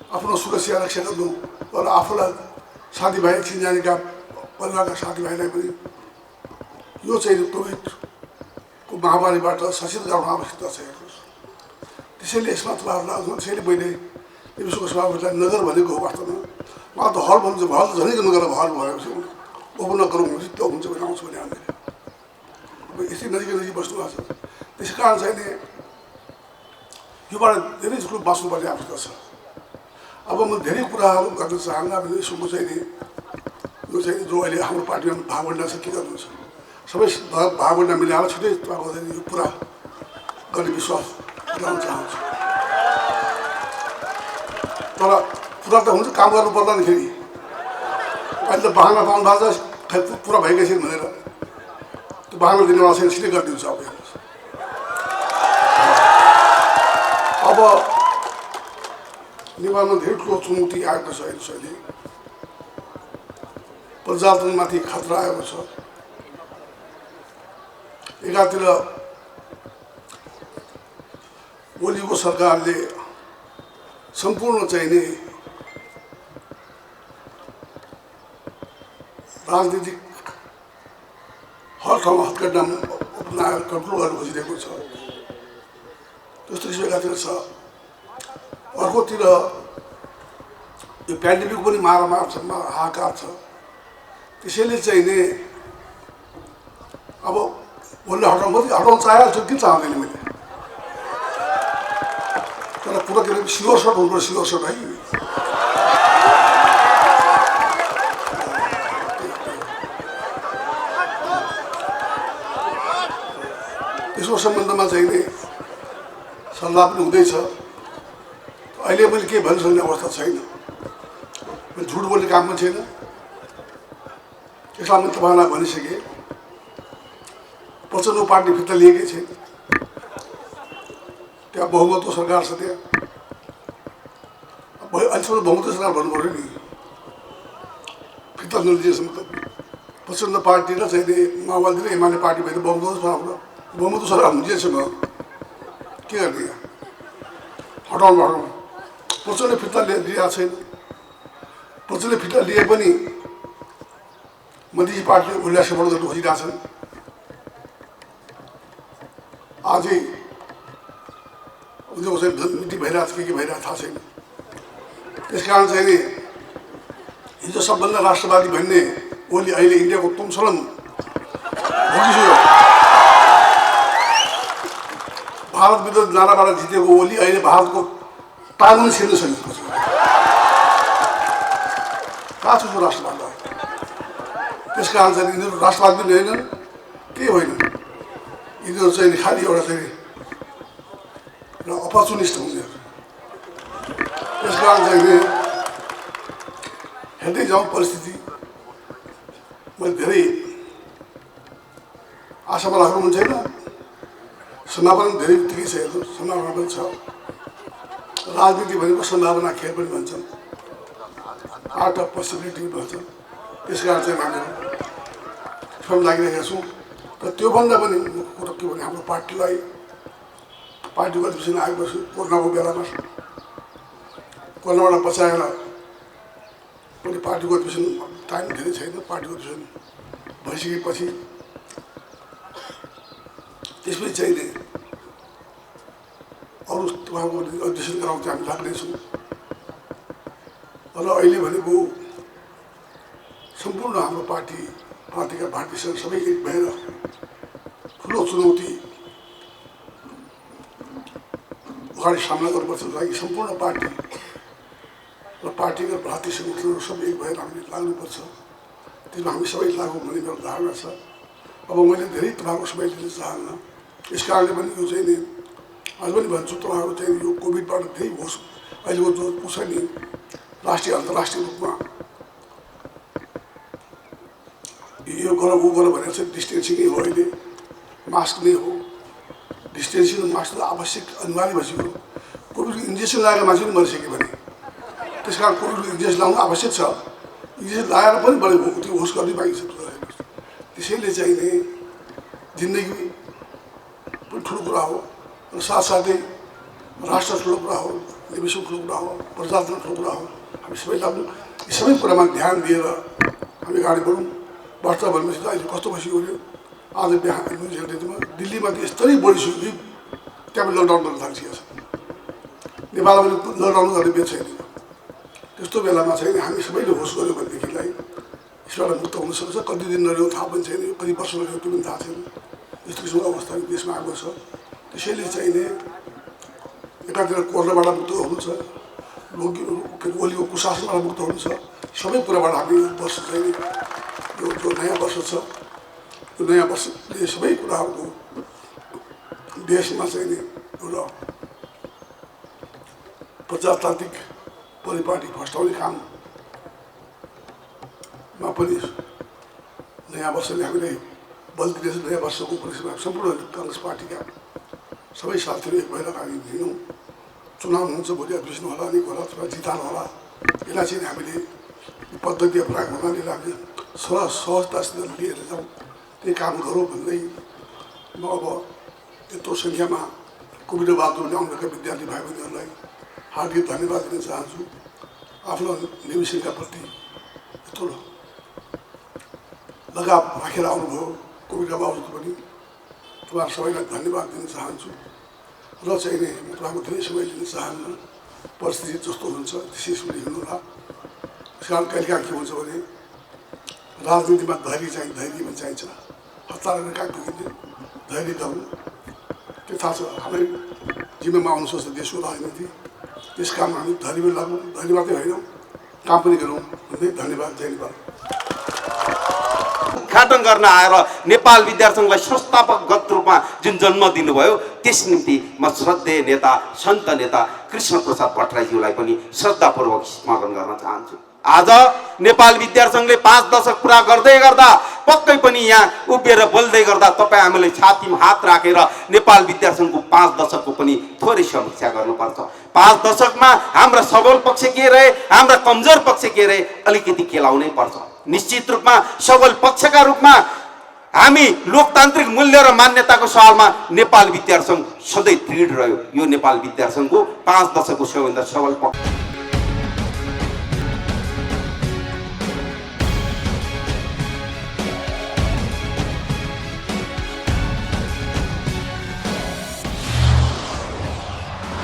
आफ्नो सुरक्षा रक्षा गर्नु र आफूलाई साथीभाइ चिनजानेका परिवारका साथीभाइलाई पनि यो चाहिँ कोभिडको महामारीबाट सचेत गराउन आवश्यकता छ। हेर्नुहोस्, त्यसैले यसमा तपाईँहरूलाई त्यसैले मैले विश्वको सभापतिलाई नगर भनेको हो। वास्तवमा उहाँ त हल भन्नुहुन्छ, हल त झनै नगर हल भएपछि ओपन नगरौँ भनेपछि त्यो हुन्छ भने आउँछ भने हामीले। अब यसै नजिक बस्नु भएको छ। त्यसै कारण चाहिँ नि योबाट धेरै ठुलो बाँच्नुपर्ने आवश्यकता छ। अब म धेरै कुराहरू गर्न चाहन्न। अब यसको चाहिँ नि यो चाहिँ जो अहिले हाम्रो पार्टीमा भागभण्डा छ, के गर्नुहुन्छ? सबै भागवटा मिलाएर छिटै तपाईँको चाहिँ यो पुरा गर्ने विश्वास दिलाउन चाहन्छु। तर पुरा त हुन्छ, काम गर्नु पर्दा नि फेरि अहिले त बहाना पाउनु भएको छ खै पुरा भइगए छैन भनेर त्यो बहाना दिनेवाला छैन, छिटै गरिदिन्छ। अब हेर्नुहोस्, अब नेपालमा धेरै ठुलो चुनौती आएको छ। हेर्नुहोस्, अहिले प्रजातन्त्रमाथि खतरा आएको छ। एकातिर ओलीको सरकारले सम्पूर्ण चाहिने राजनीतिक हर ठाउँमा हत्कण्डा अपनाएर कन्ट्रोल गर्न खोजिरहेको छ। त्यस्तो किसिम एकातिर छ। अर्कोतिर यो पेन्डेमिक पनि मारामार छ, हाहाकार छ। त्यसैले चाहिने अब उसले हटाउन चाहेको के चाहँदैन मैले, तर पुरा के अरे सियोर सर्ट हुनुपर्छ, सियोर सर्ट है। त्यसको सम्बन्धमा चाहिने सल्लाह पनि हुँदैछ। अहिले मैले केही भन्न सक्ने अवस्था छैन, मैले झुट बोल्ने काम पनि छैन। त्यसलाई मैले तपाईँलाई भनिसकेँ, प्रचण्ड पार्टी फिर्ता लिएकै छैन। त्यहाँ बहुमतको सरकार छ। त्यहाँ अहिलेसम्म बहुमतको सरकार भन्नु पऱ्यो नि, फिर्ता नलिएसम्म त प्रचण्ड पार्टी र चाहिँ माओवादी र एमाले पार्टी भएर बहुमतको सरकार हुँदैछन्। के गर्ने, हटाउनु प्रचण्डले फिर्ता लिएको छैन। प्रचण्डले फिर्ता लिए पनि मधेसी पार्टीले उसलाई सपोर्ट गर्न खोजिरहेछन्। आजै उनीहरूको चाहिँ धनमिटी भइरहेको छ, के भइरहेको थाहा छैन। त्यस कारण चाहिँ नि हिजो सबभन्दा राष्ट्रवादी भन्ने ओली अहिले इन्डियाको तुमसलम भोगिसक्यो। भारत विरुद्ध नाराबाट जितेको ओली अहिले भारतको टाङ पनि छिर्न सकेको छ। कहाँ छ त्यो राष्ट्रवाद? त्यस कारण चाहिँ यिनीहरू राष्ट्रवाद पनि होइनन्, केही होइन। यिनीहरू चाहिँ खालि एउटा चाहिँ अपर्चुनिस्ट हुनेहरू। त्यस कारण चाहिँ हेर्दै जाउँ परिस्थिति। मैले धेरै आशामा राख्नु पनि छैन, सम्भावना पनि धेरै बित्तिकै छ। हेर्नु, सम्भावना पनि छ। राजनीति भनेको सम्भावना खेल पनि भन्छन्, आर्ट अफ पोसिबिलिटी भन्छन्। त्यस कारण चाहिँ हामीहरू फर्म लागिरहेका छौँ। र त्योभन्दा पनि कुरो के भने हाम्रो पार्टीको अधिवेशन आएपछि कोरोनाको बेलामा कोरोनाबाट बचाएर पनि पार्टीको अधिवेशन टाइम धेरै छैन। पार्टीको अधिवेशन भइसकेपछि त्यसपछि चाहिने अरू तपाईँको अधिवेशन गराउन चाहिँ हामी लाग्नेछौँ। र अहिले भनेको सम्पूर्ण हाम्रो पार्टीका भारतीय सबै एक भएर ठुलो चुनौती अगाडि सामना गर्नुपर्छ। लागि सम्पूर्ण पार्टी र पार्टीका भारतीय सङ्गठनहरू सबै एक भएर हामीले लाग्नुपर्छ। त्यसमा हामी सबै लागु भन्ने मेरो धारणा छ। अब मैले धेरै तपाईँको समय लिन चाहन्न, यस कारणले पनि यो चाहिँ नि आज पनि भन्छु, तपाईँहरू चाहिँ यो कोभिडबाट धेरै होस्। अहिलेको जो छ नि राष्ट्रिय अन्तर्राष्ट्रिय रूपमा यो गर ऊ गर भनेर चाहिँ डिस्टेन्सिङै हो। अहिले मास्क नै हो, डिस्टेन्सिङ मास्क आवश्यक अनिवार्य भइसक्यो। कोभिडको इन्जेक्सन लगाएर मान्छे पनि मरिसक्यो भने, त्यस कारण कोभिडको इन्जेक्सन लगाउनु आवश्यक छ। इन्जेक्सन लगाएर पनि बढी त्यो होस् गर्नै बाँकी छ। त्यसैले चाहिँ नि जिन्दगी पनि ठुलो कुरा हो, र साथसाथै राष्ट्र ठुलो कुरा हो, निवेशन ठुलो कुरा हो, प्रजातन्त्र ठुलो कुरा हो। हामी सबैलाई यी सबै कुरामा ध्यान दिएर हामी अगाडि बढौँ। वर्ष भनेपछि त अहिले कस्तो भइसक्यो, आज बिहान न्युज हेर्दैमा दिल्लीमा त यस्तै बढिसक्यो कि त्यहाँ पनि लकडाउन गर्न थालिसकेको छ। नेपालमा पनि लकडाउन गर्ने बेला छैन। त्यस्तो बेलामा चाहिँ हामी सबैले होस गऱ्यौँ भनेदेखिलाई यसबाट मुक्त हुनसक्छ। कति दिन नरह्यो थाहा पनि छैन, कति वर्ष नरह्यो त्यो पनि थाहा छैन। यस्तो किसिमको अवस्था देशमा आएको छ। त्यसैले चाहिने एकातिर कोरोनाबाट मुक्त हुनु छ, ओलीको कुशासनबाट मुक्त हुनु छ। सबै कुराबाट हामी वर्ष चाहिँ यो जो नयाँ वर्ष छ यो नयाँ वर्षले सबै कुराहरूको देशमा चाहिँ नि एउटा प्रजातान्त्रिक परिपाटी फस्टाउने काममा पनि नयाँ वर्षले हामीलाई बल दिनेछ। नयाँ वर्षको उपलक्ष्यमा सम्पूर्ण काङ्ग्रेस पार्टीका सबै साथीहरू एक भएर हामी हिँडौँ। चुनाव हुन्छ, भोलि अधिवेशन होला, अनि होला अथवा जितान होला, यसलाई चाहिँ हामीले पद्धति अपनाएको हुनाले हामीले सहजतासित लिएर जाउँ, त्यही काम गरौँ भन्दै म अब यत्रो सङ्ख्यामा कोभिडबाट आउनेका विद्यार्थी भाइ बहिनीहरूलाई हार्दिक धन्यवाद दिन चाहन्छु। आफ्नो निवेशनका प्रति यत्रो लगाव राखेर आउनुभयो कोभिडका बावजुद पनि तपाईँहरू सबैलाई धन्यवाद दिन चाहन्छु। र चाहिँ नि म तपाईँको धेरै समय लिन चाहन्न, परिस्थिति जस्तो हुन्छ त्यसै हिँड्नुहोला। त्यस कारण कहिलेकाहीँ के हुन्छ भने राजनीतिमा धैर्य पनि चाहिन्छ। हतार कहाँ पुगिन्छ, धैर्य गर्नु त्यो थाहा छ। हाम्रै जिम्मेमा आउनु सक्छ देशको राजनीति, त्यस काममा हामी धैर्य पनि लाग्नु, धैर्य मात्रै होइन काम पनि गरौँ भन्दै धन्यवाद। जय नेपाल। उद्घाटन गर्न आएर नेपाल विद्यार्थी सङ्घलाई संस्थापकगत रूपमा जुन जन्म दिनुभयो त्यस निम्ति म श्रद्धेय नेता सन्त नेता कृष्ण प्रसाद भट्टराईज्यूलाई पनि श्रद्धापूर्वक स्मरण गर्न चाहन्छु। आज नेपाल विद्यार्थी सङ्घले 5 दशक पुरा गर्दै गर्दा पक्कै पनि यहाँ उभिएर बोल्दै गर्दा तपाईँ हामीले छातीमा हात राखेर नेपाल विद्यार्थी सङ्घको 5 दशकको पनि थोरै समीक्षा गर्नुपर्छ। 5 दशकमा हाम्रा सबल पक्ष के रहे, हाम्रा कमजोर पक्ष के रहे, अलिकति केलाउनै पर्छ। निश्चित रूपमा सबल पक्षका रूपमा हामी लोकतान्त्रिक मूल्य र मान्यताको सवालमा नेपाल विद्यार्थी सङ्घ सधैँ दृढ रह्यो। यो नेपाल विद्यार्थी सङ्घको 5 दशकको सबैभन्दा सबल पक्ष